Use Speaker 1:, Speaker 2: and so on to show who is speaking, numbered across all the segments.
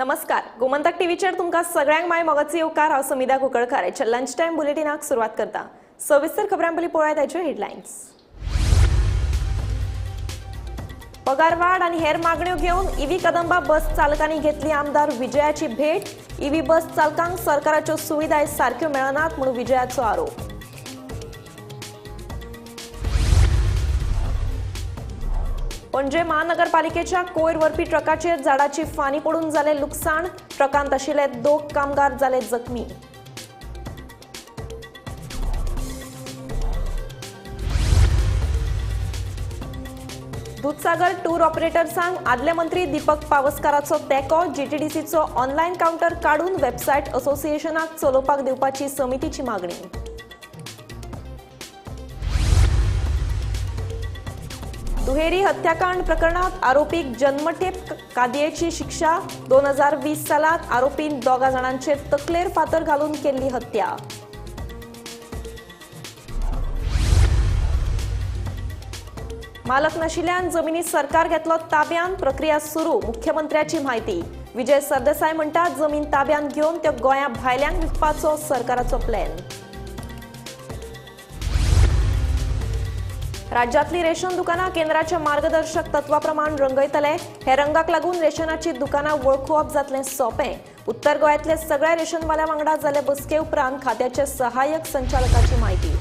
Speaker 1: नमस्कार, गोमंतक टीव्हीचेर तुमकां सगळ्यांक माय मोगाचो येवकार। हांव समिधा कुंकळकार। हेच्या लंच टाइम बुलेटिनाक सुरवात करता। सविस्तर खबरां पयलीं पळोवया ताच्यो हेडलायन्स। पगारवाड आनी हेर मागण्यो घेवन ईव्ही कदंबा बस चालकांनी घेतली आमदार विजयाची भेट। ईव्ही बस चालकांक सरकाराच्यो सुविधा सारक्यो मेळनात म्हणून विजयाचो आरोप। पणजे महानगरपालिकेच्या कोयर व्हरपी ट्रकाचेर झाडाची फानी पडून जाले लुकसाण। ट्रकांत आशिल्ले 2 कामगार जाले जखमी। दूधसागर टूर ऑपरेटर्सांक आदले मंत्री दीपक पावसकाराचो तेको। जीटीडीसीचो ऑनलायन काउंटर काढून वेबसायट असोसिएशनाक चलोवपाक दिवपाची समितीची मागणी। दुहेरी हत्याकांड प्रकरणात आरोपीक जन्मठेप कादयेची शिक्षा। 2020 सालात आरोपीन 2 जाणांचेर तकलेर फातर घालून केल्ली हत्या। मालक नाशिल्ल्यान जमिनी सरकार घेतलो ताब्यान। प्रक्रिया सुरू, मुख्यमंत्र्याची म्हायती। विजय सरदेसाय म्हणटात जमीन ताब्यान घेवन त्यो गोंया भायल्यांक विकपाचो सरकाराचो प्लॅन। राज्यातली रेशन दुकानां केंद्राच्या मार्गदर्शक तत्वाप्रमाण रंगयतले। हे रंगाक लागून रेशनाची दुकानां वळखुवप जातलें सोपें। उत्तर गोंयांतले सगळ्या रेशनवाल्या वांगडा जाले बसके उपरांत खात्याचे सहाय्यक संचालकाची म्हायती।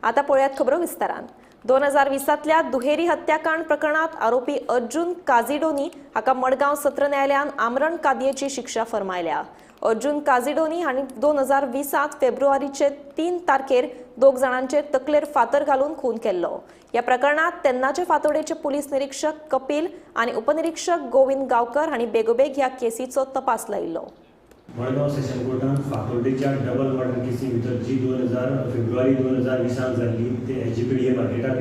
Speaker 1: आता पळयात खबरो विस्तारान। 2020तल्या दुहेरी हत्याकांड प्रकरणात आरोपी अर्जुन काझिडोनी हाका मडगांव सत्र न्यायालयान आमरण कादयेची शिक्षा फरमायल्या। अर्जुन काझिडोनी हांणी 2020 फेब्रुवारीचे 3 तारखेर 2 जाणांचेर तकलेर फातर घालून खून केल्लो। ह्या प्रकरणात तेन्नाचे फातोडेचे पुलीस निरीक्षक कपिल आणि उपनिरीक्षक गोविंद गांवकर हांणी बेगोबेग ह्या केसीचो तपास लायिल्लो।
Speaker 2: मडगांव सेशन कोर्टान फातोर्डेच्या डबल मर्डर केसी भितर जी फेब्रुवारी 2020 जाल्ली ते एचजीपीडीए मार्केटाक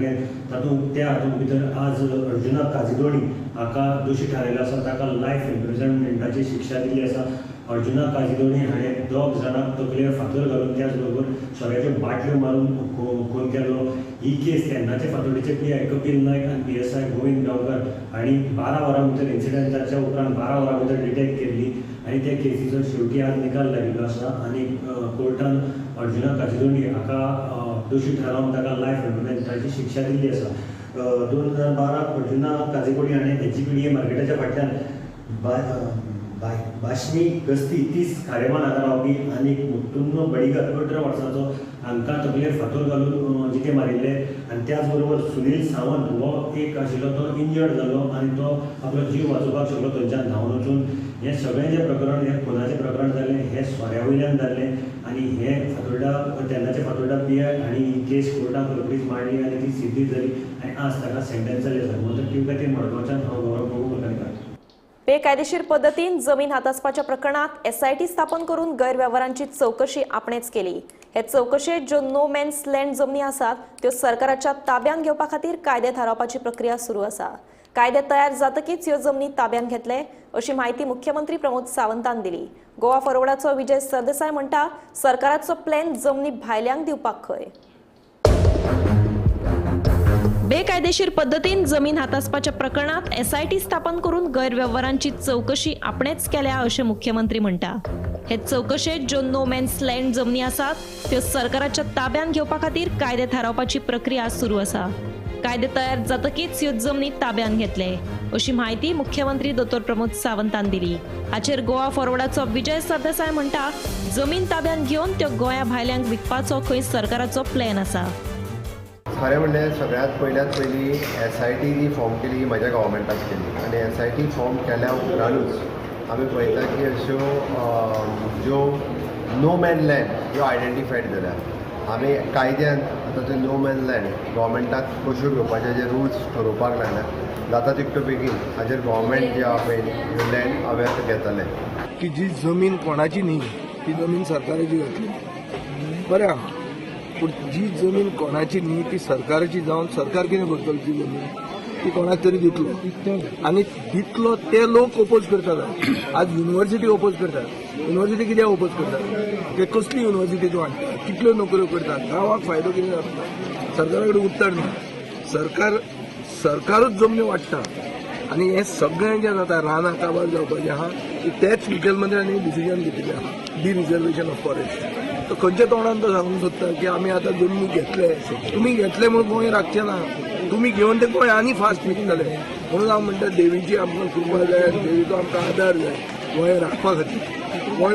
Speaker 2: तातूंत भितर आज अर्जुना काझिडोनी हाका दोशी थारायलो आसा। ताका लायफ इम्प्रिजनमेंटाची शिक्षा दिल्ली आसा। अर्जुना काझिडोनी हाणें 2 जाणांक तकलेर फातर घालून त्याच बरोबर सोऱ्याच्यो बाटल्यो मारून खून केलो। ही केस तेन्नाचे फातोर्डेचे पीआय कपिल नायक आनी पीएसआय गोविंद गांवकर हांणी 12 वरां भितर इन्सिडंट जावच्या उपरांत 12 वरां भितर डिटेक्ट केल्ली आनी त्या केसीचो शेवटी आज निकाल लागिल्लो आसा। आनी कोर्टान अर्जुना काझिडोनी हाका दोशी थारावन ताका लायफ इम्प्रिजनमेंटाची शिक्षा दिल्ली आसा। 2012 अर्जुना काझिडोनी हाणें एचजीपीडीए मार्केटाच्या फाटल्यान बाशनी गस्ती 30 खारेमान हांगा रावपी आनी मुत्तुन्नो बडिगर 18 वर्सांचो हांकां तकलेर फातर घालून जिते मारिल्ले। आनी त्याच बरोबर सुनील सावंत हो एक आशिल्लो तो इंजर्ड जालो आनी तो आपलो जीव वाचोवपाक शकलो थंयच्यान धांवन वचून। हें सगळें जें प्रकरण हें खुनाचें प्रकरण जालें हें सोऱ्या वयल्यान जाल्लें आनी हें फातोर्डा तेन्नाचे फातोर्डा पीआय हांणी ही केस कोर्टाक रोखडीच मांडली आनी ती सिद्धी जाली आनी आज ताका सेंटेन्स जाली आसा। म्हणून टीव्ही खातीर मडगांवच्यान हांव गौरव कुलकर्णी।
Speaker 1: बेकायदेशीर पद्धतीन जमीन हातासपाच्या प्रकरणात एसआयटी स्थापन करून गैरव्यवहारांची चौकशी आपणेच केली। हे चौकशेत ज्यो नो मॅन्स लँड जमनी आसात त्यो सरकाराच्या ताब्यान घेवपा खातीर कायदे थारावपाची प्रक्रिया सुरू आसा। कायदे तयार जातकीच ह्यो जमनी ताब्यान घेतले अशी माहिती मुख्यमंत्री प्रमोद सावंतान दिली। गोवा फॉरवर्डाचो विजय सरदेसाय म्हणटा सरकाराचो प्लॅन जमनी भायल्यांक दिवपाक खंय। बेकायदेशीर पद्धतीन जमीन हातासपाच्या प्रकरणात एसआयटी स्थापन करून गैरव्यवहारांची चौकशी आपणेच केल्या असे मुख्यमंत्री म्हणटा। हे चौकशेत ज्यो नो मॅन्स लँड जमनी आसात त्यो सरकाराच्या ताब्यान घेवपा खातीर कायदे थारावपाची प्रक्रिया सुरू आसा। कायदे तयार जातकीच ह्यो जमनी ताब्यान घेतले अशी माहिती मुख्यमंत्री दोतोर प्रमोद सावंतान दिली। हाचेर गोवा फॉरवर्डाचो विजय सरदेसाय म्हणटा जमीन ताब्यान घेवन त्यो गोंया भायल्यांक विकपाचो खंय सरकाराचो प्लॅन आसा।
Speaker 3: खरें म्हणल्यार सगळ्यात पयली एसआयटी जी फॉर्म केली ही म्हज्या गव्हर्मेंटान केली आनी एसआयटी फॉर्म केल्या उपरांतूच आमी पळयता की अश्यो ज्यो नो मॅन लँड ह्यो आयडेंटिफायड जाल्यात। आमी कायद्यान आतां त्यो नो मॅन लँड गव्हर्मेंटाक कश्यो घेवपाचे जे रुल्स ठरोवपाक लागल्यात। जाता तितलो बेगीन हाचेर गव्हर्मेंट जे आहा पळय ह्यो लँड अवेर घेतले
Speaker 4: की जी जमीन कोणाची न्ही ती जमीन सरकाराची जातली। बरें आहा, पूण जी जमीन कोणाची न्ही ती सरकाराची जावन सरकार कितें करतलो ती जमीन ती कोणाक तरी दितलो आनी दितलो ते लोक ओपोज करतात। आज युनिव्हर्सिटी ओपोज करतात। युनिव्हर्सिटी कित्याक ओपोज करतात? ते कसली युनिव्हर्सिटी तूं हाडटा, कितल्यो नोकऱ्यो करतात, गांवाक फायदो कितें जातलो? सरकारा कडेन उत्तर ना। सरकारूच जमनी वाडटा आनी हें सगळें जें जाता रान काबार जावपाचें आहा की तेच मुखेलमंत्र्यांनी डिसिजन घेतिल्लें आहा डी रिजर्वेशन ऑफ फॉरेस्ट. तो खंयच्या तोंडान तो सांगूंक सोदता की आमी आतां जमनी घेतले, तुमी घेतले म्हणून गोंय राखचें ना, तुमी घेवन ते गोंय आनी फास्ट विकतले. म्हणून हांव म्हणटा देवीची आमकां कृपा जाय, देवीचो आमकां आदार जाय गोंय राखपा खातीर. गोंय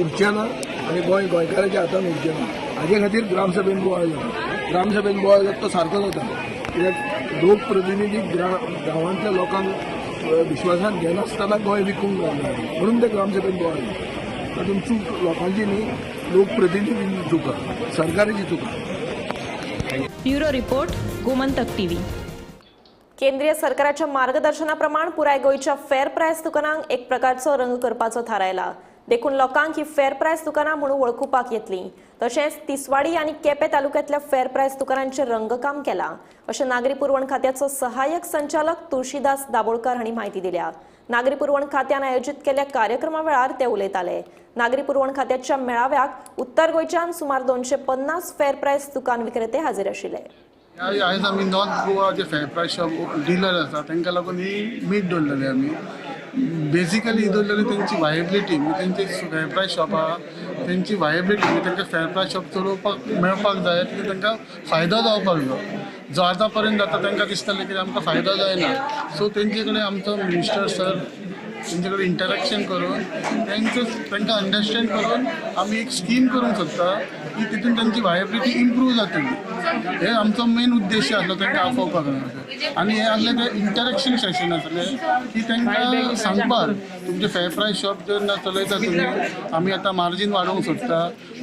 Speaker 4: उरचें ना आनी गोंय गोंयकारांच्या हातान उरचें ना. हाजे खातीर ग्रामसभेन बोवाळ जाता. ग्रामसभेन बोवाळ जाता तो सारको जाता, कित्याक लोकप्रतिनिधी गांवांतल्या लोकांक विश्वासान घेनासतना गोंय विकूंक जायना म्हणून ते ग्रामसभेन बोवाळ जाता. तातूंत चूक लोकांची न्ही, लोकप्रतिनिधींची चूक आहा, सरकाराची चूक आहा.
Speaker 1: Bureau report, Gomantak TV.
Speaker 5: केंद्रीय सरकाराच्या मार्गदर्शनाप्रमाण पुराय गोंयच्या फेर प्रायस दुकानांक एक प्रकारचो रंग करपाचो थारायला. देखून लोकांक ही फेर प्रायस दुकानां म्हणून वळखुपाक येतलीं. तशेंच तिसवाडी आनी केपें तालुक्यांतल्या फेर प्रायस दुकानांचें रंगकाम केलां, अशें नागरी पुरवण खात्याचो सहाय्यक संचालक तुळशीदास दाबोळकार हांणी म्हायती दिल्या. नागरी पुरवण खात्यान आयोजीत केल्ल्या कार्यक्रमा वेळार ते उलयताले. नागरी पुरवण खात्याच्या मेळाव्याक उत्तर गोंयच्यान सुमार 250 फेर प्रायस दुकान विक्रेते हाजीर आशिल्ले.
Speaker 6: आयज आमी नॉर्थ गोवा जे फेर प्रायस शॉप डिलर आसा तांकां लागून ही मीट दवरलेली आमी. बेजिकली दवरलेली तेंची वायबिलिटी, तेंची फेर प्रायस शॉप आहा तेंची वायबिलिटी, तांकां फेर प्रायस शॉप चलोवपाक मेळपाक जाय, तांकां फायदो जावपाक जाय. जो आतां पर्यंत जाता तांकां दिसतालें की आमकां फायदो जायना. सो तेंचे कडेन आमचो मिनिस्टर सर तेंचे कडेन इंटरेक्शन करून तांकां अंडरस्टँड करून आमी एक स्कीम करूंक सोदता की तितून तांची वायबिलिटी इम्प्रूव जातली. हे आमचो मेन उद्देश आसलो तांकां आफोवपाक. आनी हे आसलें तें इंटरेक्शन सेशन आसलें की तांकां सांगपाक तुमचे फेर प्रायस शॉप जेन्ना चलयता तुमी, आमी आतां मार्जीन वाडोवंक सोदता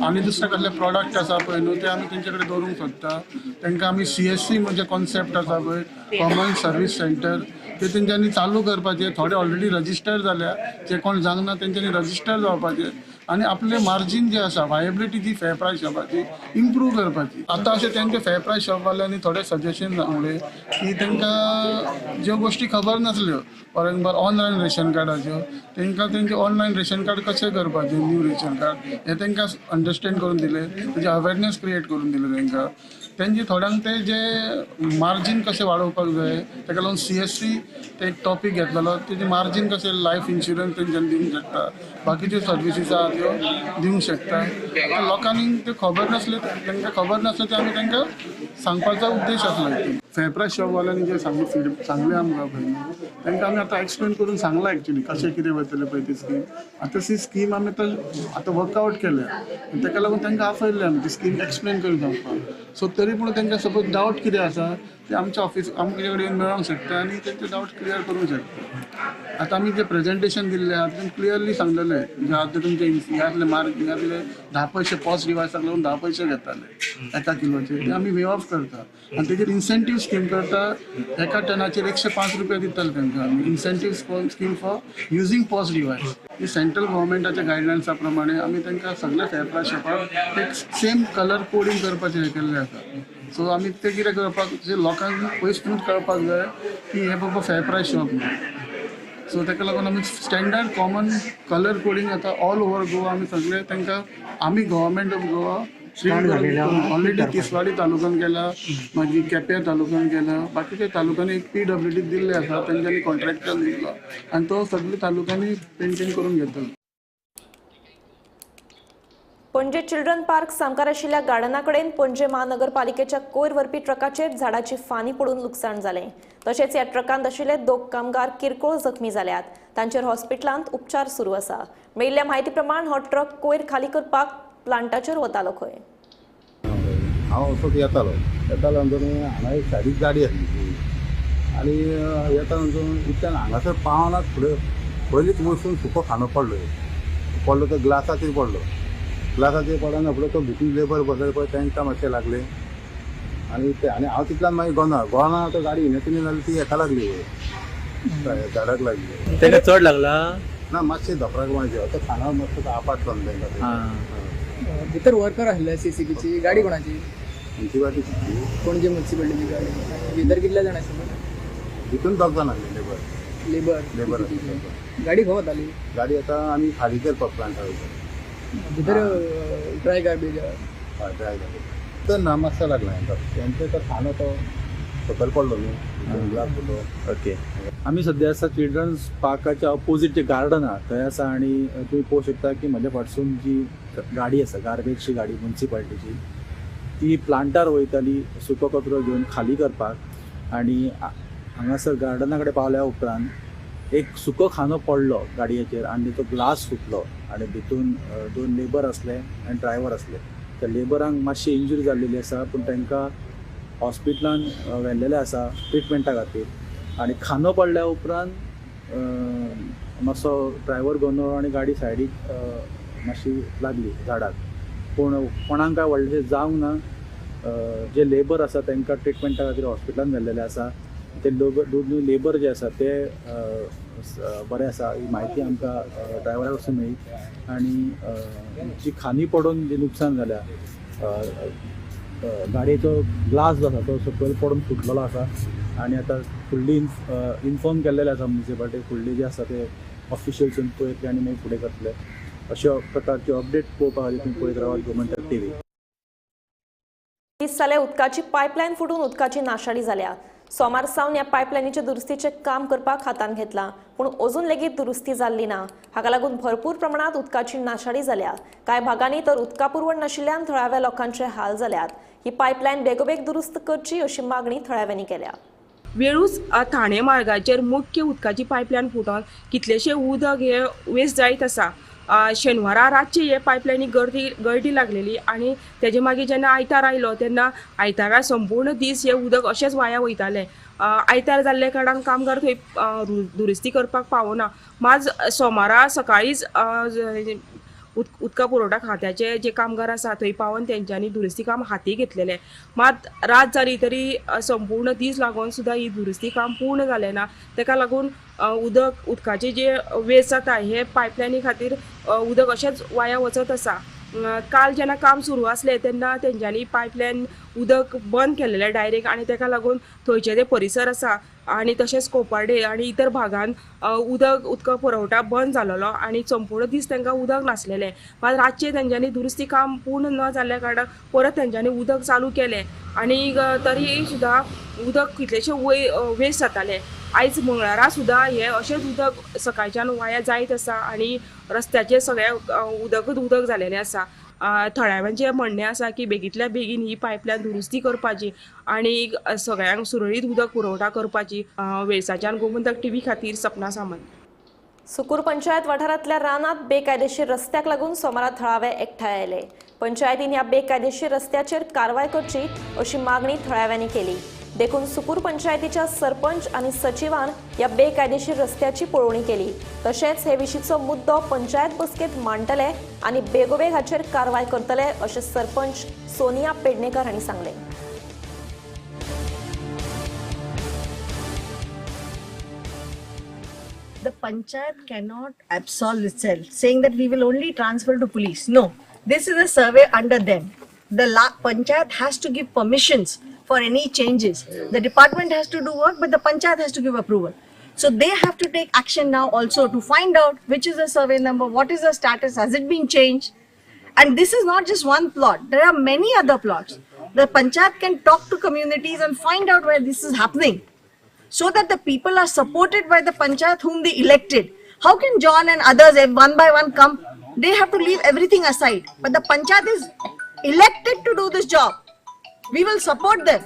Speaker 6: आनी दुसरे कसले प्रॉडक्ट आसा पळय न्हू ते आमी तेंचे कडेन दवरूंक सोदता. तांकां आमी CSC म्हणजे कॉन्सेप्ट आसा पळय, कॉमन सर्वीस सेंटर, ते तेंच्यांनी चालू करपाचे. थोडे ऑलरेडी रजिस्टर जाल्या, जे कोण जावना तेंच्यांनी रजिस्टर जावपाचे आनी आपले मार्जीन जे आसा वायबिलिटी जी फेर प्रायस शॉपाची इम्प्रूव करपाची. आतां अशें तेंचे फेर प्रायस शॉपवाल्यांनी थोडे सजेशन सांगले की तांकां ज्यो गोश्टी खबर नासल्यो, फॉर एक्झाम्पल ऑनलायन रेशन कार्डाच्यो, तांकां तेंचे ऑनलायन रेशन कार्ड कशें करपाचें, न्यू रेशन कार्ड हे तांकां अंडरस्टँड करून दिले, तेजे अवेरनेस क्रिएट करून दिले तांकां. तेंचे थोड्यांक ते जे मार्जीन कशें वाडोवपाक जाय ताका लागून CSC ते एक टॉपीक घेतलेलो, तेजे मार्जीन कशें लायफ इन्शुरन्स तेंच्यांनी दिवंक शकता, बाकीच्यो सर्विसीस आहा त्यो दिवंक शकता. आतां लोकांनी ते खबर नासले, तांकां खबर नासले ते आमी तांकां सांगपाचो उद्देश आसलो. फेर प्रायस शॉपवाल्यांनी जे सांगलें आमकां पळय तांकां आमी आतां एक्सप्लेन करून सांगलां एक्चुली कशें कितें वयतलें पळय ती स्कीम. आतां ती स्कीम आमी आतां वर्कआवट केल्या, ताका लागून तांकां आफयल्लें आमी ती स्कीम एक्सप्लेन करून सांगपाक. सो तरी पूण तांकां सपोज डावट कितें आसा ते आमच्या ऑफिस आमचे कडेन मेळोंक शकता आनी तेंचे डावट क्लियर करूंक शकता. आतां आमी जे प्रेजेंटेशन दिल्लें आहा तें क्लियरली सांगलेलें जे आतां तुमचे ह्यातले ह्यातले 10 पयशे पॉस्ट डिवायसाक लागून 10 पयशे घेताले एका किलोचे, ते आमी वे ऑफ करता आनी तेजेर इन्सेंटीव स्कीम करता. एका टनाचेर 105 रुपया दिताले तांकां आमी incentive scheme for using POS device. ही सेंट्रल गव्हर्मेंटाच्या गायडलायन्सा प्रमाणे आमी तांकां सगळ्या फेर प्रायस शॉपाक एक सेम कलर कोडिंग करपाचें हें केल्लें आसा. सो आमी ते कितें करपाक जे लोकांक पयसून कळपाक जाय की हे बाबा फेर प्रायस शॉप न्हू. सो ताका लागून आमी स्टँडर्ड कॉमन कलर कोडिंग आतां ऑल ओवर गोवा आमी सगळे तांकां आमी government of Goa already Tiswadi तालुक्यान केला, मागीर केप्यां तालुक्यान केला, बाकीच्या तालुक्यांनी एक PWD दिल्ले आसा तांच्यांनी कॉन्ट्रॅक्टर दिल्लो आनी तो सगळे तालुक्यांनी पेंटींग करून घेतलो.
Speaker 5: पणजे चिल्ड्रन पार्क सामकार आशिल्ल्या गार्डना कडेन पणजे महानगरपालिकेच्या कोयर व्हरपी ट्रकाचेर झाडाची फानी पडून लुकसाण जालें. तशेंच ह्या ट्रकांत आशिल्ले 2 कामगार किरकोळ जखमी जाल्यात. तांचेर हॉस्पिटलांत उपचार सुरू आसा. मेळिल्ल्या म्हायती प्रमाण हो ट्रक कोयर खाली करपाक प्लांटाचेर वतालो खंय.
Speaker 7: हांव असोच येतालो म्हणटून हांगा एक सायडीक गाडी आसली आनी येता म्हणून इतल्यान हांगासर पावना फुडें पयलींच वचून सुको खांदो पडलो तो ग्लासाचेर पडलो. ग्लासाचेर पडना फुडें तो भितर लेबर बसले पळय तांकां मातशें लागलें आनी हांव तितल्यान मागीर गोना तो गाडी इनेक्टिनी जाली ती हेका लागली झाडाक लागली.
Speaker 8: ताका चड लागला
Speaker 7: ना मातशें धपराक मातशें तो खांदो मातसो आपटलो तांकां.
Speaker 9: भितर वर्कर आसले CCBची गाडी कोणाची?
Speaker 7: म्युन्सिपालिटी
Speaker 9: पणजे म्युन्सिपालिटीची गाडी. भितर कितले जाण आशिल्ले?
Speaker 7: भितून 2 जाण आसले लेबर.
Speaker 9: गाडी खंय वताली?
Speaker 7: गाडी आतां आमी खाली करपाक प्लांटा
Speaker 9: भितर ड्राय गार्बेज
Speaker 7: ड्राय गार्बेज तर ना मातसो लागला तेंचे तो खांदो तो सकयल पडलो न्हू ग्लास फुटलो.
Speaker 8: ओके. आम्ही सध्या आसा चिल्ड्रन्स पार्काच्या ऑपोजीट जे गार्डन आहा थंय आसा आणि तुम्ही पळोवंक शकता की म्हज्या फाटसून जी गाडी आसा गार्बेजची गाडी म्युन्सिपाल्टीची ती प्लांटार वयताली सुको कचरो घेवन खाली करपाक आणि हांगासर गार्डना कडेन पावल्या उपरांत एक सुको खानो पडलो गाडयेचेर आनी तो ग्लास फुटलो आणि भितून 2 लेबर असले आणि ड्रायव्हर असले. त्या लेबरांक मातशी इंजुरी जाल्लेली आसा पूण तांकां हॉस्पिटलान व्हेल्लेले आसा ट्रिटमेंटा खातीर. आणि खानो पडल्या उपरांत मातसो ड्रायव्हर गोंदळ आणि गाडी सायडीक मातशी लागली झाडाक. पूण कोणाक काय व्हडलेशें जावंक ना. जे लेबर आसा तांकां ट्रिटमेंटा खातीर हॉस्पिटलान व्हेल्लेले आसा. ते दोनूय लेबर जे आसा ते बरे आसा ही म्हायती आमकां ड्रायव्हरा कडसून मेळ्ळी. आणि जी खानी पडून जी नुकसान जाल्या गाडयेचो ग्लास जो आसा तो सकयल पडून फुटलेलो आसा आणि आता फुडली इन्फॉर्म केल्लेले आसा म्युन्सिपाल्टी. फुडली जे आसा ते ऑफिशियल्सून पळयतले आणि मागीर फुडें करतले. अशा प्रकारचे अपडेट पळोवपा खातीर तुम्ही पळयत रावात गोमंतक टीव्ही.
Speaker 5: 30 साले उदकाची पायपलायन फुटून उदकाची नाशाडी जाल्या. सोमार सावन ह्या पायपलायनीचे दुरुस्तीचे काम करपाक हातान घेतला पूण अजून लेगीत दुरुस्ती जाल्ली ना. हाका लागून भरपूर प्रमाणात उदकाची नाशाडी जाल्या. कांय भागांनी तर उदका पुरवण नाशिल्ल्यान थळाव्या लोकांचे हाल जाल्यात. ही पायपलायन बेगोबेग दुरुस्त करची अशी मागणी थळाव्यांनी केल्या.
Speaker 10: वेळूच ठाणे मार्गाचेर मुख्य उदकाची पायपलायन फुटोन कितलेशे उदक हे वेस्ट जायत आसा. शेनवारा रातची हे पायपलायनी गळटी लागलेली आणि तेजे मागीर जेन्ना आयतार आयलो तेन्ना आयतारा संपूर्ण दीस हे उदक अशेंच वाया वयतालें. आयतार जाल्ले कारणान कामगार थंय दुरुस्ती करपाक पावना. माज सोमारा सकाळीच उदका पुरवठा खात्याचे जे कामगार आसा थंय पावन तेंच्यांनी दुरुस्ती काम हाती घेतलेलें. मात रात जाली तरी संपूर्ण दीस लागून सुद्दां ही दुरुस्ती काम पूर्ण जालें ना. तेका लागून उदकाचे जे वेस्ट जाता हे पायपलायनी खातीर उदक अशेंच वाया वचत आसा. काल जेन्ना काम सुरू आसलें तेन्ना तेंच्यांनी पायपलायन उदक बंद केल्लेलें डायरेक्ट आणि तेका लागून थंयचे जे परिसर आसा आणि तशेंच कोपाडे आणि इतर भागान उदका पुरवठा बंद जालोलो आणि संपूर्ण दीस तांकां उदक नासलेलें. मात रातचे तेंच्यांनी दुरुस्ती काम पूर्ण न जाल्ल्या कारणान परत तेंच्यांनी उदक चालू केलें आणि तरी सुद्दां उदक कितलेशे वेस्ट जातालें. आयज मंगळारा सुद्दां हे अशेंच उदक सकाळच्यान वाया जायत आसा आणि रस्त्याचेर सगळें उदक जालेलें आसा. थळाव्यांचें म्हणणें आसा की बेगींतल्या बेगीन ही पायपलायन दुरुस्ती करपाची आणि सगळ्यांक सुरळीत उदक पुरवठा करपाची. वेळसाच्यान गोमंतक टीव्ही खातीर सपना सामंत.
Speaker 5: सुकूर पंचायत वाठारांतल्या रानांत बेकायदेशीर रस्त्याक लागून सोमारा थळावे एकठांय आयले. पंचायतीन ह्या बेकायदेशीर रस्त्याचेर कारवाय करची अशी मागणी थळाव्यांनी केली. देखून सुकूर पंचायतीच्या सरपंच आणि सचिवान या बेकायदेशीर रस्त्याची पळोवणी केली. तशेंच हे विशींचो मुद्दो पंचायत बसकेत मांडटले आणि बेगोबेग हाचेर कारवाय करतले अशें सरपंच सोनिया पेडणेकर हांणी सांगलें.
Speaker 11: The panchayat cannot absolve itself, saying that we will only transfer to police. No, this is a survey under them. The panchayat has to give permissions for any changes. The department has to do work, but the panchayat has to give approval. So they have to take action now also to find out which is the survey number, what is the status, has it been changed? And this is not just one plot. There are many other plots. The panchayat can talk to communities and find out where this is happening, so that the people are supported by the panchayat whom they elected. How can John and others one by one come? They have to leave everything aside. But the panchayat is elected to do this job. We will support them.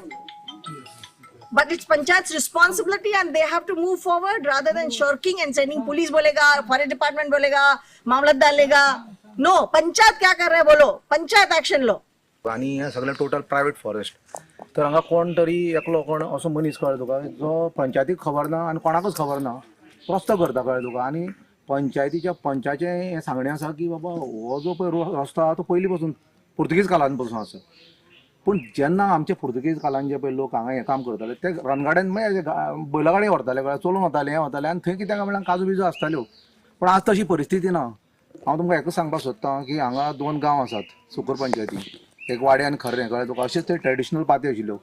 Speaker 11: But it's panchayat's responsibility and they have to move forward rather than shirking and sending police bolega, forest department bolega, मामलतदार लेगा. No, panchayat क्या कर रहा है बोलो. Panchayat action low.
Speaker 4: आणि हे सगळें total private forest. तर हांगा कोण तरी एकलो कोण असो मनीस कळ्ळो तुका जो पंचायतीक खबर ना आनी कोणाकूच खबर ना रस्तो करता कळ्ळें तुका. आनी पंचायतीच्या पंचाचें हें सांगणें आसा की बाबा हो जो पळय रस्तो आहा तो पयलीं पासून पुर्तुगीज काळान पासून आसा. पूण जेन्ना आमचे पुर्तुगीज काळान जे पळय लोक हांगा हें काम करताले ते रणगाड्यान बैलगाडी व्हरताले कळ्ळें, चलून वताले हें वताले आनी थंय कित्याक म्हळ्यार काजू बिजू आसताल्यो. पूण आज तशी परिस्थिती ना. हांव तुमकां एकच सांगपाक सोदतां की हांगा 2 गांव आसात सुकूर पंचायतीन, एक वाडे आनी खर्रे. कळ्ळें तुका. अशेंच ते ट्रेडिशनल पाती आशिल्ल्यो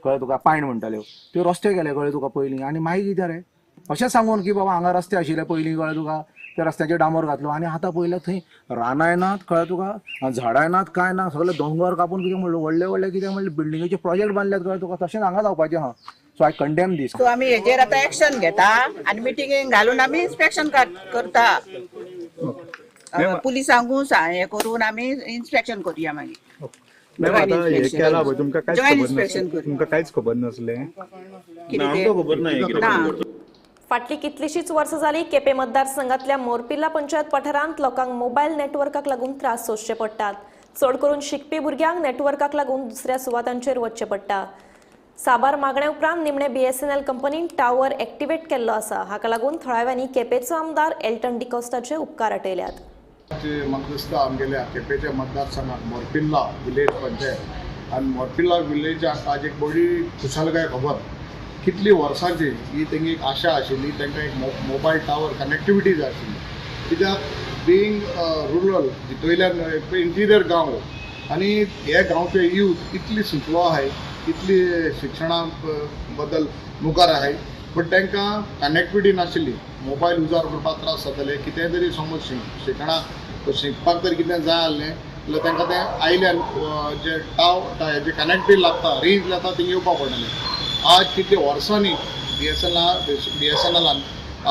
Speaker 4: कळ्ळें तुका, पायण म्हणटाल्यो त्यो रस्ते केले कळ्ळें तुका पयलीं. आनी मागीर कितें रे अशें सांगून की बाबा हांगा रस्ते आशिल्ले पयलीं कळ्ळें तुका, त्या रस्त्याचेर डांबर घातलो आनी आतां पयलें थंय रानाय नात कळ्ळें तुका, झाडांय नात, कांय ना, सगळे दोंगर कापून कितें म्हणलें व्हडले व्हडले कितें म्हणलें बिल्डिंगेचे प्रोजेक्ट बांदल्यात कळ्ळें तुका. तशेंच हांगा जावपाचें आहा. So I condemn this.
Speaker 9: So आम्ही हेजेर आता एक्शन घेता आणि मिटिंगेक घालून आम्ही इन्स्पेक्शन करता. पुलिसांकू हे करून आम्ही इन्स्पेक्शन करूया मागीर.
Speaker 7: मॅम आता हे केला पळय तुमकां कांयच
Speaker 9: जॉईंट
Speaker 7: खबर
Speaker 9: इन्स्पेक्शन
Speaker 7: नासलें, तुमकां कांयच खबर नासलें.
Speaker 9: ना
Speaker 5: फाटली कितलीशीच वर्सां जाली केपे मतदारसंघातल्या मोरपिल्ला पंचायत वाठारांत लोकांक मोबायल नेटवर्काक लागून त्रास सोंसचे पडटात. चड करून शिकपी भुरग्यांक नेटवर्काक लागून दुसऱ्या सुवातांचेर वचचें पडटा. साबार मागणे उपरांत निमणे BSNL कंपनीन टावर एक्टिवेट केल्लो आसा. हाका लागून थळाव्यांनी केपेचो आमदार एल्टन डिकोस्टाचे उपकार आटयल्यात.
Speaker 6: म्हाका दिसता आमगेल्या केपेच्या मतदारसंघात मोरपिल्ला विलेज पंचायत आनी मोरपिल्ला विलेजाक आज एक बरी खुशालकाय खबर. कितली वर्सांची ही तेंगे एक आशा आशिल्ली, तांकां एक मोबायल टावर कनेक्टिविटी जाय आशिल्ली. कित्याक बिंग रुरल भितरल्यान इंटिरियर गांव आनी हे गांवचे यूथ इतली शिकलो आहाय, इतली शिक्षणा बद्दल मुखार आहाय, बट तांकां कनेक्टिविटी नाशिल्ली. मोबायल उजार करपाक त्रास जाताले. कितेंय तरी समज शिकपाक तर कितें जाय आसलें जाल्यार तांकां तें आयल्यान जे जे कनेक्टिविटी लागता, रेंज लागता, थिंगा येवपाक पडटलें. आज कितले वर्सांनी BSNLान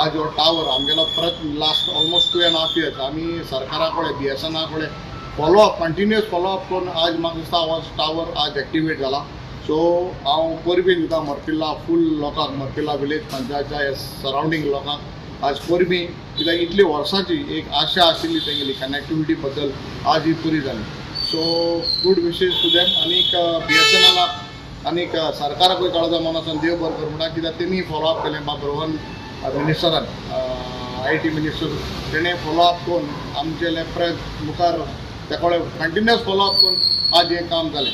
Speaker 6: आज हो टावर आमगेलो परत लास्ट ऑलमोस्ट 2.5 years आमी सरकारा कडेन BSNL कडेन फॉलोअप कंटिन्युअस फॉलोअप करून आज म्हाका दिसता हो टावर आज एक्टिवेट जाला. सो हांव परबीं दिता मोरपिल्ला फूल लोकांक, मोरपिल्ला विलेज पंचायतच्या सरावंडींग लोकांक आज परबीं, कित्याक इतली वर्सांची एक आशा आशिल्ली तेंगेली कनेक्टिविटी बद्दल आज ही पुरी जाली. So good wishes to them. आनीक BSNLाक आनीक सरकाराकूय काळजा मनासान देव बरें करूं म्हणटा, कित्याक तेणी फॉलोअप केलें. बाबरोवन मिनिस्टरान IT मिनिस्टर तेणें फॉलोअप करून आमचे लेफ्ट मुखार तेका कंटिन्युअस फॉलोअप करून आज हें काम जालें.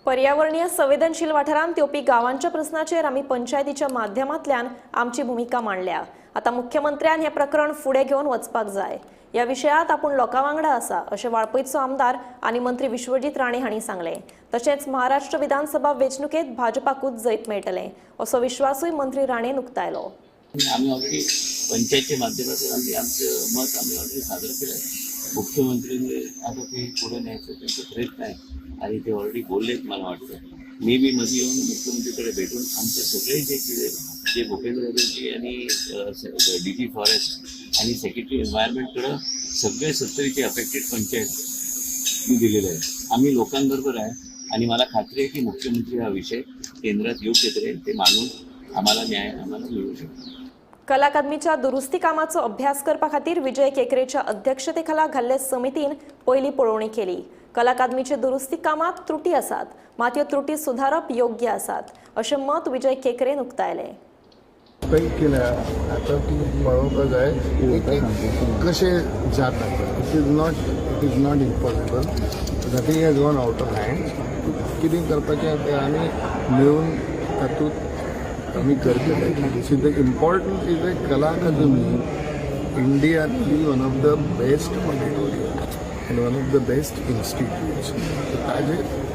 Speaker 5: पर्यावरणीय संवेदनशील वाठारांत येवपी गांवांच्या प्रस्नाचेर आमी पंचायतीच्या माध्यमांतल्यान आमची भुमिका मांडल्या. आता मुख्यमंत्र्यान हें प्रकरण फुडें घेवन वचपाक जाय. ह्या विशयात आपूण लोकां वांगडा आसा अशें वाळपयचो आमदार आनी मंत्री विश्वजीत राणे हांणी सांगलें. तशेंच महाराष्ट्र विधानसभा वेंचणुकेंत भाजपाकूच जैत मेळटलें असो विश्वासूय मंत्री राणेन उक्तायलो.
Speaker 12: आम्ही ऑलरेडी पंचायतच्या माध्यमातून आमचं मत आम्ही ऑलरेडी सादर केलं. मुख्यमंत्र्यांनी आता ते पुढे न्यायचं त्यांचा प्रयत्न आहे आणि ते ऑलरेडी बोललेत. मला वाटतं मी बी मध्ये येऊन मुख्यमंत्रीकडे भेटून आमचे सगळे जे भूपेंद्र यादवजी आणि DG फॉरेस्ट आणि सेक्रेटरी एन्व्हायरमेंटकडं सगळे 70चे अफेक्टेड पंचायत मी दिलेले आहे. आम्ही लोकांबरोबर आहे आणि मला खात्री आहे की मुख्यमंत्री हा विषय केंद्रात योग्य तऱ्हे ते मानून आम्हाला न्याय मिळू शकतो.
Speaker 5: कला अकादमीच्या दुरुस्ती कामाचो अभ्यास करपा खातीर विजय केकरेच्या अध्यक्षतेखाला घाल्ले समितीन पयली पळोवणी केली. कला अकादमीचे दुरुस्ती कामात त्रुटी आसात, मात ह्यो त्रुटी सुधारप योग्य आसात अशें मत विजय केकरेन उक्तायलें.
Speaker 3: आता ती पळोवपाक जाय कशें जाता. It is not impossible. Nothing has gone out of hand. कितें करपाचें तें आमी मेळून तातूंत आमी करतले. See the important is a Kala Akademi इंडियांतली one of the best auditorium आनी one of the best institutes.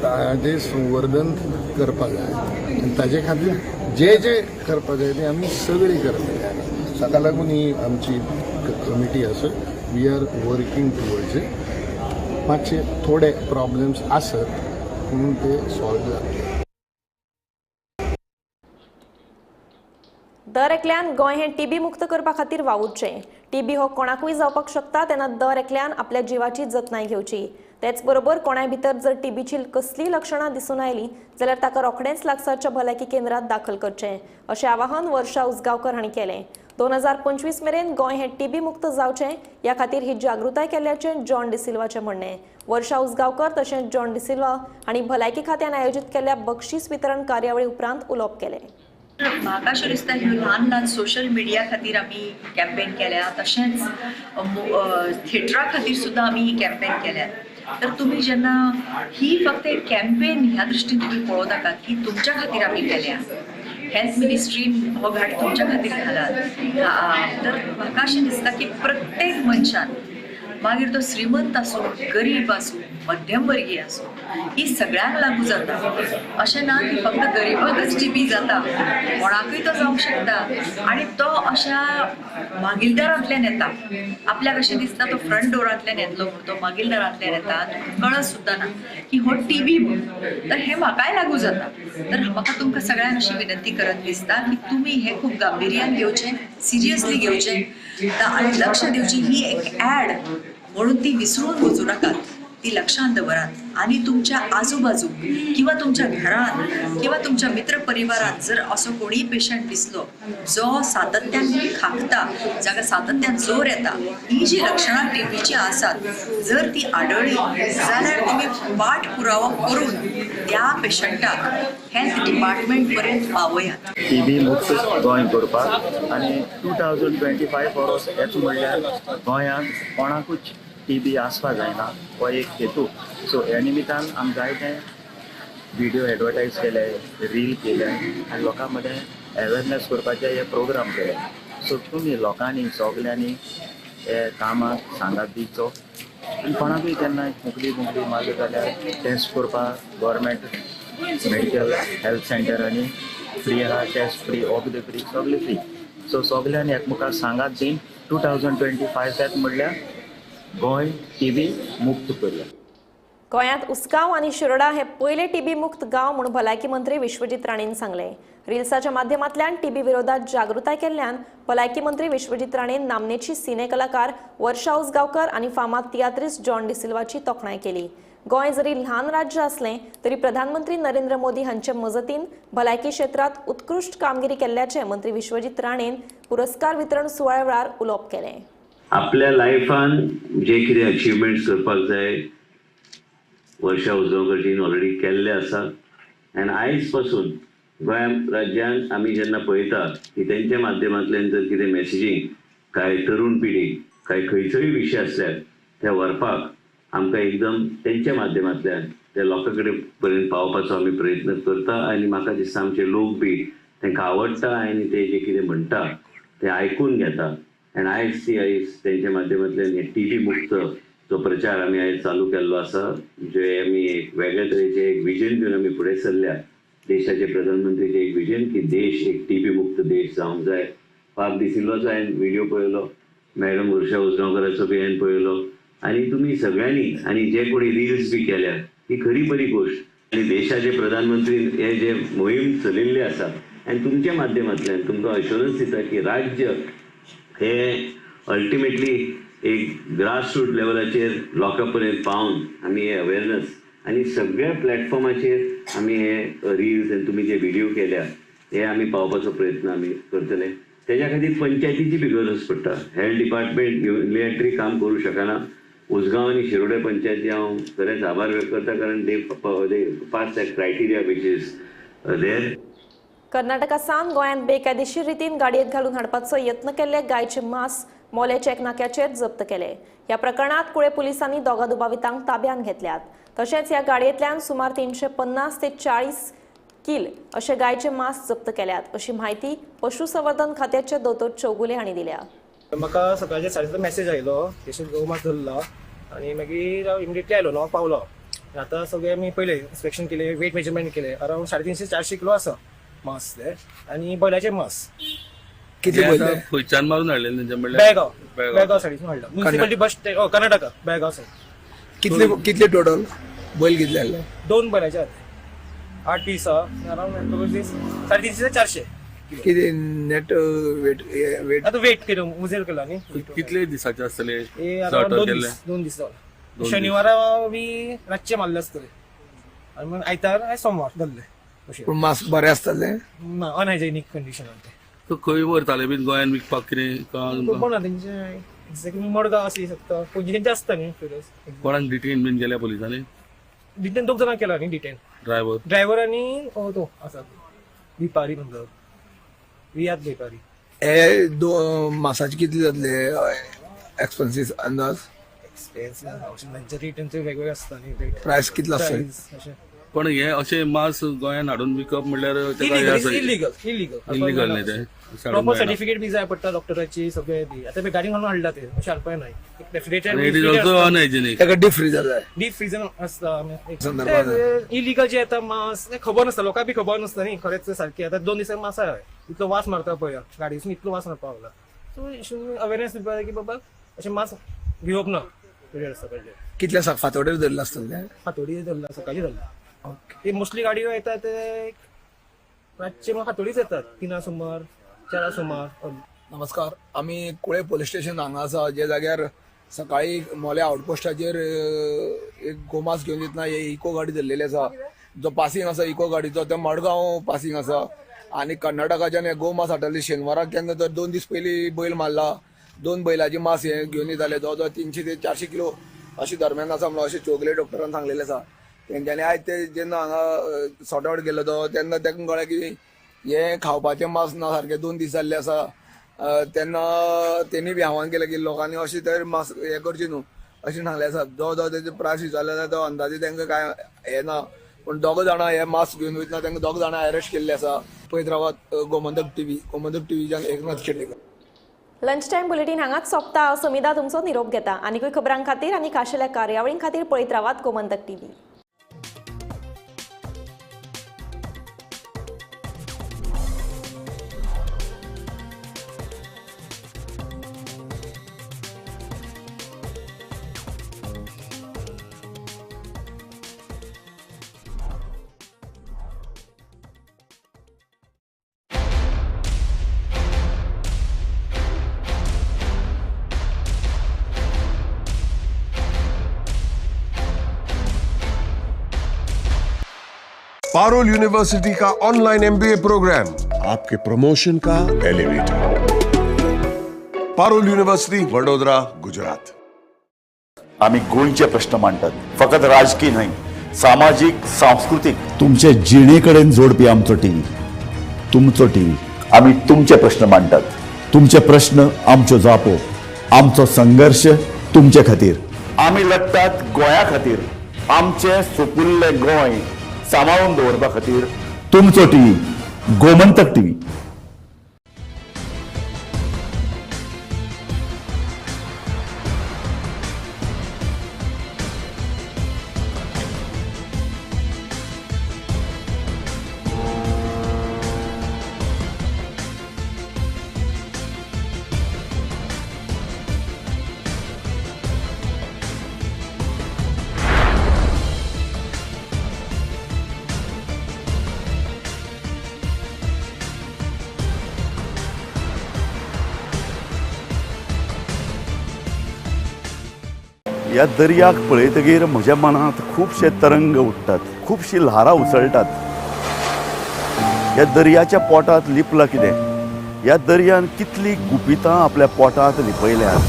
Speaker 3: ताजें संवर्धन करपा जाय आनी ताजे खातीर जे करपा जाय तें आमी सगळीं करतले. ताका लागून ही आमची कमिटी आसा. We are working towards it. मातशे थोडे प्रॉब्लेम्स आसत पूण ते सॉल्व जातले.
Speaker 5: दर एकल्यान गोंय हें TB मुक्त करपा खातीर वावुरचें. TB हो कोणाकूय जावपाक शकता तेन्ना दर एकल्यान आपल्या जिवाची जतनाय घेवची. तेच बरोबर कोणाय भितर जर TBची कसलीय लक्षणां दिसून आयलीं जाल्यार ताका रोखडेंच लागसारच्या भलायकी केंद्रांत दाखल करचें अशें आवाहन वर्षा उजगांवकर हांणी केलें. 2025 मेरेन गोंय हें TB मुक्त जावचें ह्या खातीर ही जागृताय केल्ल्याचें जॉन डिसिल्वाचें म्हणणें. वर्षा उजगांवकर तशेंच जॉन डिसिल्वा हांणी भलायकी खात्यान आयोजीत केल्ल्या बक्षीस वितरण कार्यावळी उपरांत उलोवप केलें.
Speaker 13: म्हाका अशें दिसता ह्यो ल्हान ल्हान सोशल मिडिया खातीर आमी कॅम्पेन केल्या, तशेंच थिएटरा खातीर सुद्दां आमी ही कॅम्पेन केल्या. तर तुम्ही जेन्ना ही फक्त एक कॅम्पेन ह्या दृश्टीन तुम्ही पळोवं नाकात, ही तुमच्या खातीर आमी केल्या. हेल्थ मिनिस्ट्रीन हो घाट तुमच्या खातीर घालात. तर म्हाका अशें दिसता की प्रत्येक मनशान मागीर तो श्रीमंत आसूं गरीब आसूं मध्यमवर्गीय आसूं ही सगळ्यांक लागू जाता अशें ना की फक्त गरीबाकच टीबी जाता कोणाकूय तो जावंक शकता आनी तो अशा मागीलदारांतल्यान येता आपल्याक अशें दिसता तो फ्रंट डोरांतल्यान येतलो म्हूण तो मागीलदारांतल्यान येता तुमकां कळत सुद्दां ना की हो टीबी म्हणून तर हे म्हाकाय लागू जाता तर म्हाका तुमकां सगळ्यांक अशी विनंती करत दिसता की तुमी हे खूब गांभिर्यान घेवचें सिरियसली घेवचें आनी लक्ष दिवची ही एक ऍड म्हणून ती विसरून वचूं नाकात ती लक्षात दवरात आणि तुमच्या आजूबाजू किंवा तुमच्या घरात किंवा तुमच्या मित्र परिवारात जर असो कोणी पेशंट दिसलो जो सातत्यान खाकता जाका सातत्यान जोर येता ही जी लक्षणां टीबीची आसात जर ती आढळली जाल्यार तुम्ही पाठपुरावो करून त्या पेशंटाक हेल्थ डिपार्टमेंट पर्यंत पावयात.
Speaker 14: टीबी मुक्त गोंय करपाक आनी 2025 परस हेच म्हणल्यार गोंयांत कोणाकूच टीबी आसपा जायना हो एक हेतू. सो ह्या निमित्तान आमी जायते व्हिडिओ एडवर्टायज केले रील केले आनी लोकां मदें अवेरनेस करपाचे हे प्रोग्राम केले. सो तुमी लोकांनी सगल्यांनी हे कामाक सांगात दिवचो आनी कोणाकूय केन्ना मुकली मागली जाल्यार टेस्ट करपाक गव्हर्मेंट मेडिकल हेल्थ सेंटरांनी फ्री आहा टेस्ट फ्री वखद फ्री सगळे फ्री. सो सगल्यांनी एकमेकाक सांगात दीन 2025 तेच म्हणल्यार गोंय टीबी मुक्त करूया.
Speaker 5: गोंयांत उसगांव आनी शिरोडा हे पयले टीबी मुक्त गांव म्हणून भलायकी मंत्री विश्वजीत राणेन सांगले. रिल्साच्या माध्यमांतल्यान टीबी विरोधात जागृताय केल्ल्यान भलायकी मंत्री विश्वजीत राणेन नामनेची सिने कलाकार वर्षा उसगांवकर आनी फामाद तियात्रिस्ट जॉन डिसिल्वाची तोखणाय केली. गोंय जरी ल्हान राज्य असलें तरी प्रधानमंत्री नरेंद्र मोदी हांचे मजतीन भलायकी क्षेत्रात उत्कृश्ट कामगिरी केल्ल्याचे मंत्री विश्वजीत राणेन पुरस्कार वितरण सुवाळे वेळार उलोवप केलें.
Speaker 12: आपल्या लायफान जे कितें अचिवमेंट्स करपाक जाय वर्षा उजगांवकरजीन ऑलरेडी केल्ले आसा आनी आयज पासून गोंया राज्यांत आमी जेन्ना पळयता की तेंच्या माध्यमांतल्यान जर कितें मॅसेजींग काय तरुण पिढीक काय खंयचोय विशय आसल्यार ते व्हरपाक आमकां एकदम तेंच्या माध्यमांतल्यान ते लोकां कडेन पर्यंत पावपाचो आमी प्रयत्न करता आनी म्हाका दिसता आमचे लोक बी तांकां आवडटा आनी ते जे कितें म्हणटा ते आयकून घेता. आनी आयज तेंच्या माध्यमांतल्यान हे टीबी मुक्त जो प्रचार आमी आयज चालू केल्लो आसा जे आमी एक वेगळ्या तरेचे एक विजन घेवन आमी फुडें सरल्या देशाचे प्रधानमंत्रीचे एक विजन की देश एक टीबी मुक्त देश जावंक जाय. पाक डिसिल्वाचो हांवें व्हिडिओ पळयलो मॅडम वर्षा उजगांवकराचो बी हांवें पळयलो आनी तुमी सगळ्यांनी आनी जे कोणी रिल्स बी केल्या ही खरी बरी गोश्ट आनी देशाचे प्रधानमंत्री हे जे मोहीम चलिल्ली आसा आनी तुमच्या माध्यमांतल्यान तुमकां अश्युरन्स दिता की राज्य हे अल्टिमेटली एक ग्रासरूट लेवलाचेर लोकां पर्यंत पावन आमी हे अवेरनस आनी सगळ्या प्लॅटफॉर्माचेर आमी हे रिल्स आनी तुमी जे व्हिडिओ केल्या हे आमी पावपाचो प्रयत्न आमी करतले. तेज्या खातीर पंचायतीची बी गरज पडटा. हेल्थ डिपार्टमेंट युनिलॅटरी काम करूं शकना. उसगांव आनी शिरोडे पंचायती हांव खरेंच आभार व्यक्त करता कारण they pass that criteria which is there.
Speaker 5: Karnataka सावन गोंयांत बेकायदेशीर रितीन गाडयेंत घालून हाडपाचो यत्न केल्ले गायचे मांस मोले चॅक नाक्याचेर जप्त केले. ह्या प्रकरणात कुळे पुलिसांनी दोगा दुबावितांक ताब्यात घेतल्यात. तशेंच ह्या गाडयेंतल्यान सुमार 350 ते 40 किल अशे गायचे मांस जप्त केल्यात अशी माहिती पशुसंवर्धन खात्याचे दोतोर चौगुले हांणी दिल्या.
Speaker 15: म्हाका सकाळचे 7:30 मेसेज आयलो पेशंट गोव मास धरलो आनी मागीर हांव इमिडिएटली आयलो न्हू पावलो. आतां सगळे आमी पयले इन्स्पेक्शन केले वेट मेजरमेंट केले अरावंड 350-400 किलो आसा मांस ते आनी बैलाचे मांस.
Speaker 16: खंयच्यान मारून हाडले
Speaker 15: बेळगांव सायडीसून हाडलो म्युनिसिपालिटी बस कर्नाटका बेळगांव सायड.
Speaker 4: कितले टोटल बैल कितले हाडले?
Speaker 15: 2 बैलाचे 8 पीस अरावंड 350 ते 400
Speaker 4: किती नेट वेट
Speaker 15: आता वेट केलो मुजेर केला न्ही.
Speaker 16: कितले दिसाचे आसतले?
Speaker 15: 2 दीस जाले. शनिवारा बी रातचे मारले आसतले आनी मग आयतार सोमवार धरले.
Speaker 4: पूण मास बरें आसतले
Speaker 15: ना अनहायजेनीक कंडिशनान ते.
Speaker 16: खंय व्हरताले बीन गोंयान विकपाक कितें
Speaker 15: कोणा तेंचे एक्झॅक्टली मडगांव आसी शकता पयलीं तेंचे आसता न्ही फिरस.
Speaker 16: कोणाक डिटेन बीन केल्या पुलिसांनी?
Speaker 15: डिटेन 2 जाणां केला न्ही डिटेन. ड्रायव्हर आनी तो आसा विपारी म्हणटा वियात वेपारी.
Speaker 4: हे मासाचे कितले जातले एक्सपेन्सीस अंदाज?
Speaker 15: एक्सपेन्सीव तेंचे रिटर्नचे वेगवेगळे आसता न्ही रेट.
Speaker 4: प्रायस कितलो आसता?
Speaker 16: पण हे अशे मास गोंयान हाडून विकप म्हणल्यार तेका हे आसा इल्लीगल न्ही ते
Speaker 15: प्रॉपर सर्टिफिकेट बी जाय पडटा डॉक्टराची सगळे बी आता गाडी घालून हाडला ते अशें हाडपाक न्हय
Speaker 16: इट इज ऑल्सो अनहायजेनिक.
Speaker 4: ताका डीप फ्रीजर जाय.
Speaker 15: डीप फ्रीजर आसता इलिगल जे येता मास ते खबर नासता लोकांक बी खबर नासता न्ही खरेंच सारकें आता 2 दिसांक मास आहे इतलो वास मारता पळय गाडीसून इतलो वास मारपाक लागला सो अवेरनेस दिवपाक जाय की बाबा अशें मास घेवप ना
Speaker 4: कितल्या फातोडेर धरला आसतलें ते?
Speaker 15: फातोडी धरला सकाळी धरला ते मोस्टली गाडयो येतात ते रातचे मग फातोडीच येतात 3 सुमार 4 सुमार.
Speaker 4: नमस्कार, आमी कुळे पोलीस स्टेशन हांगा आसा जे जाग्यार सकाळी मोल्या आउटपोस्टाचेर एक गोमास घेवन येतना इको गाडी धरलेली आसा. जो पासिंग आसा इको गाडीचो तो मडगांव पासिंग आसा आनी कर्नाटकाच्यान हे गोमास हाडटाले. शेनवाराक केन्ना तर 2 दीस पयलीं बैल मारला. 2 बैलाची मास हे घेवन येताले जवळ 300 ते 400 किलो अशी दरम्यान आसा म्हणून अशें चोगले डॉक्टरान सांगलेलें आसा. तेंच्यांनी आयज ते जेन्ना हांगा सॉर्ट आउट गेलो तो तेन्ना ताका कळ्ळें की हे खावपाचें मास ना सारकें 2 दीस जाल्ले आसा. तेन्ना तेणी बी आव्हान केलें की लोकांनी अशें तर मास हें करचें न्हू अशें सांगलें आसा. जवळ तेजे प्रायस विचारलें तो अंदाजे तांकां कांय हें ना पूण 2 जाणां हे मास घेवन वयतना तांकां 2 जाणां अरेस्ट केल्ले आसा. पळयत रावात गोमंतक टीव्हीच्यान Eknath Shetyekar.
Speaker 5: Lunch time bulletin हांगाच सोंपता. समिदा तुमचो निरोप घेता. आनीकूय खबरां खातीर आनी खाशेल्या कार्यावळीं खातीर पळयत रावात गोमंतक टीव्ही.
Speaker 17: पारुल यूनिवर्सिटी का ऑनलाइन MBA प्रोग्राम आपके प्रमोशन का एलिवेटर. पारुल यूनिवर्सिटी वडोदरा, गुजरात.
Speaker 14: आम्ही गोंयचे प्रश्न मांडटात, फकत राजकीय न्हय, सामाजिक सांस्कृतिक तुमचे जिणेकडेन जोडपी आमचो टीव्ही. तुमचो टीव्ही. आम्ही तुमचे प्रश्न मांडटात. तुमचे प्रश्न आमच्यो जापो. आमचो संघर्ष तुमचे खातीर. आम्ही लढटात गोंया खातीर. आमचे सोपुल्ले गोंय सांबाळून दवरपा खातीर तुमचो टीव्ही गोमंतक टीव्ही. ह्या दर्याक पळयतकीर म्हज्या मनांत खुबशे तरंग उठटात, खुबशी ल्हारां उसळटात. ह्या दर्याच्या पोटांत लिपलां कितें? ह्या दर्यान कितलीं गुपितां आपल्या पोटांत लिपयल्यात.